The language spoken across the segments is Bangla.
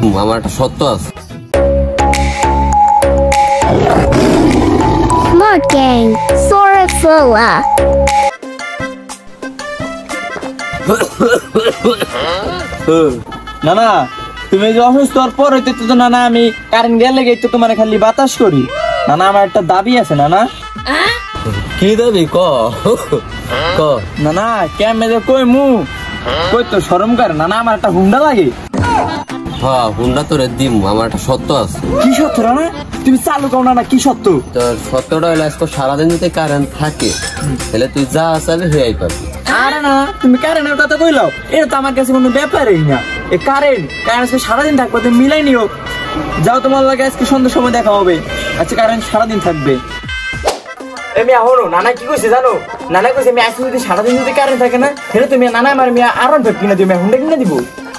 দিমু, আমার একটা সত্য আছে। Smart Gang, Sora Fola. না না, তুমি যে অসুস্থ হওয়ার পর হইতে তো না না আমি কারেন্ট গেলে গেই তো তোমার খালি বাতাস করি। না না, আমার একটা দাবি আছে না না। কি দাবি ক ক? না না কেমনে যে কই মু কই তো শরম করে না না, আমার একটা হুন্ডা লাগে। হ্যাঁ হুন্ডা তোরে দিমু, আমার একটা সত্য আছে। কি সত্য না? তুমি চালু কও না না, কি সত্য? তোর সত্যটা হইলে আজকে সারাদিন যদি কারেন্ট থাকে তাহলে তুই যা চাবি হয়ে পাবি। আরে না, তুমি কারেন্টের কথা কইলাও, এটা তো আমার কাছে কোনো ব্যাপারই না। এই কারেন্ট আজকে সারাদিন থাকবে, তুমি মিলাই নিও। যাও, তোমার লাগে আজকে সন্ধ্যার সময় দেখা হবে। আচ্ছা কারেন্ট সারাদিন থাকবে। আমি আহনো নানা কি কইছে জানো? নানা কইছে আমি আজকে যদি সারাদিন যদি কারেন্ট থাকে না তাহলে তুমি নানা আমার মিয়া আরন ফেক কিনা দিও, হুন্ডা কিনা দিব।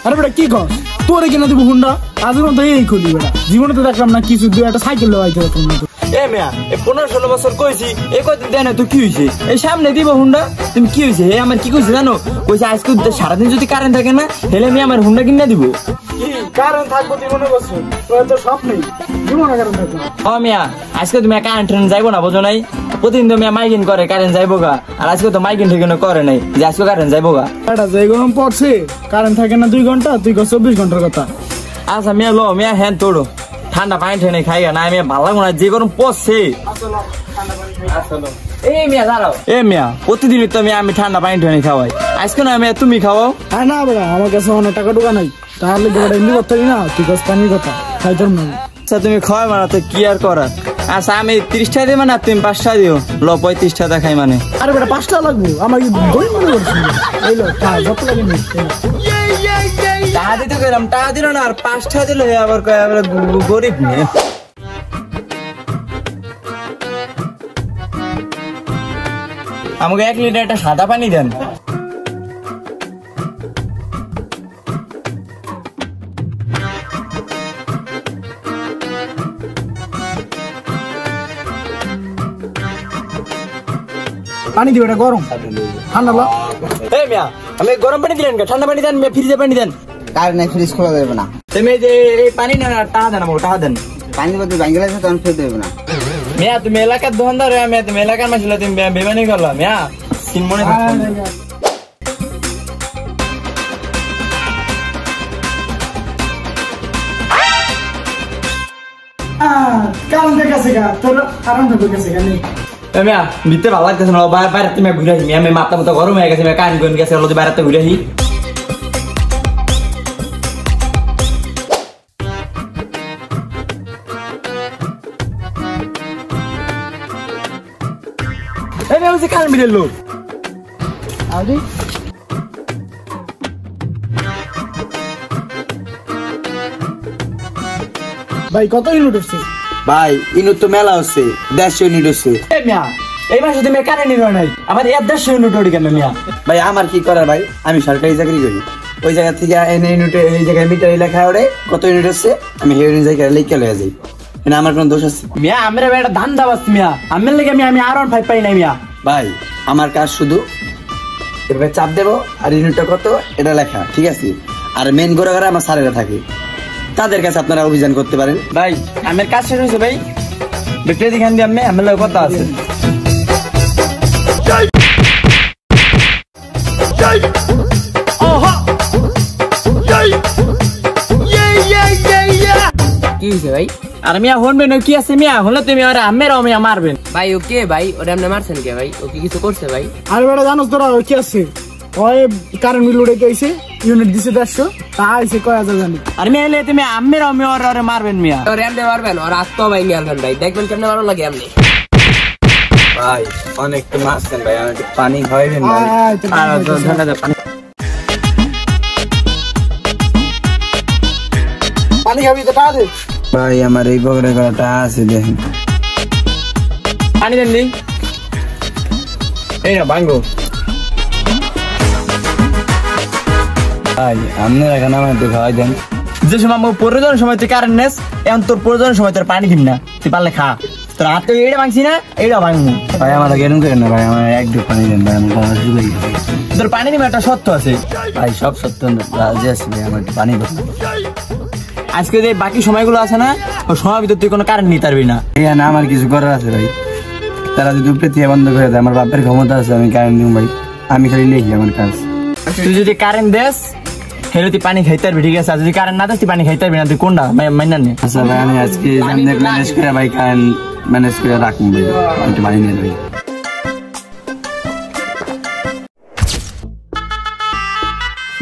আরে বেটা কি কস, তোরে কিনা দিব হুন্ডা? আজীবন তো এই খুলি বেটা, জীবনে তো দেখলাম না কিছু, দুই একটা সাইকেল লওয়াইতে পারতাম না। এ মিয়া, 15-16 বছর কইছি, এই কয়দিন দেয় না তো কি হইছে? এই সামনে দিব হুন্ডা, তুমি কি হইছে? হে আমার কি কইছে জানো? কইছে আজকে সারাদিন যদি কারেন্ট থাকে না তাহলে আমি আমার হুন্ডা কিনা দিব। কি কারণ থাকবো জীবনে বছর, তোর তো স্বপ্নই জীবনে কারণ থাকবো। ও মিয়া, আজকে তুমি কারেন্ট যাইবো না বুঝো নাই? প্রতিদিন তো মিয়া মাইকিং করে কারেন্ট যাইবো গা, আর আজকে তো মাইকিং ঠিক করে নাই যে আজকে কারেন্ট যাইবো গা। এটা যে গরম পড়ছে, কারেন্ট থাকে না 2 ঘন্টা, তুই 24 ঘন্টার কথা। আচ্ছা মিয়া লো মিয়া, হ্যাঁ তোড়ো ঠান্ডা পানি ঠেনে খাই না, আমি ভালো লাগবো না, যে গরম পড়ছে। এই মিয়া দাঁড়াও, এ মিয়া প্রতিদিনই তো আমি ঠান্ডা পানি ঠেনে খাওয়াই, আজকে না মিয়া তুমি খাওয়াও। হ্যাঁ না বেটা, আমার কাছে অনেক টাকা টুকা নাই, তাহলে বেটা এমনি করতে না, তুই কাজ পানির কথা খাইতাম না। আচ্ছা তুমি খাওয়াই মানে তো কি আর করার। আচ্ছা আমি 30 টাকা দিই, মানে তুমি 5 টাকা দিও, লো 35 টাকা খাই মানে। আরে বেটা 5 টাকা লাগবো, আমার কি গরিব মনে করছিস? এই লো যত লাগে নি টাকা দিতে গেলাম, টাকা দিল না, আর 5 টাকা দিল আবার কয় আবার গরিব নিয়ে। আমাকে 1 লিটার একটা সাদা পানি দেন। পানি দিবে, এটা গরম ঠান্ডা লো। এই মিয়া, আমি গরম পানি দিলেন, ঠান্ডা পানি দেন, ফ্রিজে পানি দেন। কার নাই ফ্রিজ খোলা যাবে না। তুমি যে এই পানি না টাকা দেন, আমাকে টাকা দেন। পানি বলতে ব্যাঙ্গেল আছে, তখন ফেলতে দেবে না। মিয়া তুমি এলাকার দোকানদার, তুমি এলাকার মাছ, তুমি বেমানি করলাম মিয়া, সিন মনে কারণ দেখাছে গা, তোর কারণ দেখাছে গা নেই। মিয়া ভিতরে ভালো লাগতেছে না, বাইরে তুমি ঘুরে আসি। আমি মাথা মতো গরম হয়ে গেছে, কান গন গেছে, বাইরে ঘুরে আসি। কান মিলের লোক ভাই কত ইউনিট হচ্ছে? ভাই ইনুর তো মেলা হচ্ছে, 150 ইউনিট হচ্ছে। মিয়া এই মাসে তুমি কানে নিল নাই, আমার 150 ইউনিট ওড়ি কেন মিয়া? ভাই আমার কি করার ভাই, আমি সরকারি চাকরি করি, ওই জায়গা থেকে এনে ইউনিটে এই জায়গায় মিটারে লেখা ওরে কত ইউনিট হচ্ছে, আমি সেই জায়গায় লিখে লয়ে যাই। মানে আমার কোনো দোষ আছে? মিয়া আমরা একটা ধান দাবাস মিয়া, আমার লেগে আমি আর 5 পাই নাই মিয়া। ভাই আমার কাজ শুধু এভাবে চাপ দেবো, আর ইউনিটটা কত এটা লেখা, ঠিক আছে? আর মেন ঘরে ঘরে আমার স্যারেরা থাকে, তাদের কাছে আপনারা অভিযান করতে পারেন। ভাই আমার কাজ শেষ হয়েছে ভাই, বিক্রি দিখান দিয়ে আমি আমার লগে কথা আছে। কি হয়েছে ভাই? আর মিয়া হনবেন কি আছে মিয়া, হলে তুমি ওরা আমেরাও মিয়া মারবেন। ভাই ও কে ভাই? ওরা আপনি মারছেন কে ভাই? ও কি কিছু করছে ভাই? আরে বেটা জানোস তোরা কি আছে? ওই কারেন্ট বিল উড়ে গেছে, ইউনিট দিছে 150, তা আইছে কয় হাজার জানি। আর মিয়া হলে তুমি আমেরাও মিয়া ওরা মারবেন মিয়া। ওরা এমনি মারবেন, ওরা আত্ম ভাই নিয়ে আনবেন ভাই, দেখবেন কেমনে ভালো লাগে এমনি। ভাই অনেক তো মারছেন ভাই, আমাকে পানি খাওয়াইবেন ভাই। পানি খাবি তো টাকা দে। ভাই আমার এই বগরে করাটা আছে, দেখেন পানি দেন দি, এই না ভাঙ্গো। ভাই আপনারা এখানে আমার একটু খাওয়াই দেন। যে সময় আমার প্রয়োজনের সময় তুই কারেন্ট নেস, এখন তোর প্রয়োজনের সময় তোর পানি দিন না, তুই পারলে খা। তোর হাত থেকে এইটা ভাঙছি না, এইটা ভাঙবো। ভাই আমার কেরম করেন না ভাই, আমার একটু পানি দেন ভাই, আমার গলা শুকিয়ে গেছে। তোর পানি দিবে একটা সত্য আছে ভাই সব সত্য রাজি আছে ভাই, আমার একটু পানি দেন। আজকে যে বাকি সময়গুলো আছে না ওই সময় ভিতর তুই কোনো কারেন্ট নিতে পারবি না। না আমার কিছু করার আছে ভাই, তারা যদি উপরে থেকে বন্ধ করে দেয়, আমার বাপের ক্ষমতা আছে, আমি কারেন্ট দিব ভাই, আমি খালি লিখি আমার কাজ। তুই যদি কারেন্ট দেস হেলে তুই পানি খাইতে পারবি, ঠিক আছে? আর যদি কারেন্ট না দেস তুই পানি খাইতে পারবি না, তুই কোনটা মাইনা নে। আচ্ছা ভাই আমি আজকে ম্যানেজ করে ভাই কারেন্ট ম্যানেজ করে রাখুন ভাই, একটু পানি নিয়ে ভাই।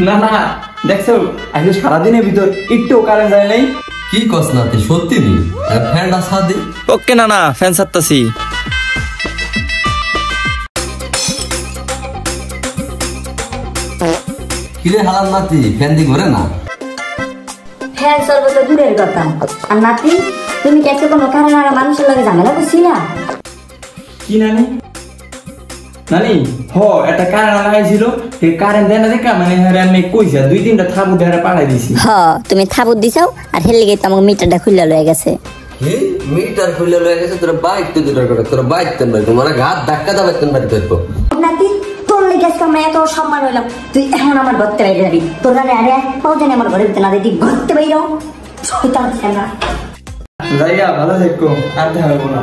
না না দেখছো আজকে সারাদিনের ভিতর একটু কারেন্ট যায় নাই। কি কস না তুই সত্যি নি ফ্যানটা সাথ দি। ওকে না না ফ্যান সারতাছি। কিরে হালাল নাতি ফ্যান দি ঘরে না? হ্যাঁ সর্বত দূরের কথা। আর নাতি তুমি কি কোনো কারণ আর মানুষের লগে ঝামেলা করছিলা? কি নানি? নানি হ একটা কারেন্ট লাগাইছিল, এই কারেন্ট দেয় না দেখা মানে আমি কইছি 2-3টা থাবু ধরে পাড়াই দিছি। তুমি থাবুত দিছাও আর হেলে গিয়ে তো আমার মিটারটা খুলে লয়ে গেছে। কি মিটার খুলে লয়ে গেছে? তোর বাইক তো দুটার করে, তোর বাইক তেন বাইক মানে ঘাত ধাক্কা দাও তেন বাইক করব। নাতি তোর লেগে আজকে আমি এত সম্মান হইলাম, তুই এখন আমার ঘরতে বাইরে যাবি। তোর জানে আরে পাও জানে আমার ঘরে দিতে না দিদি ঘরতে বাইরে শয়তান ছেনা। যাইয়া ভালো থেকো, আর দেখা হবে না।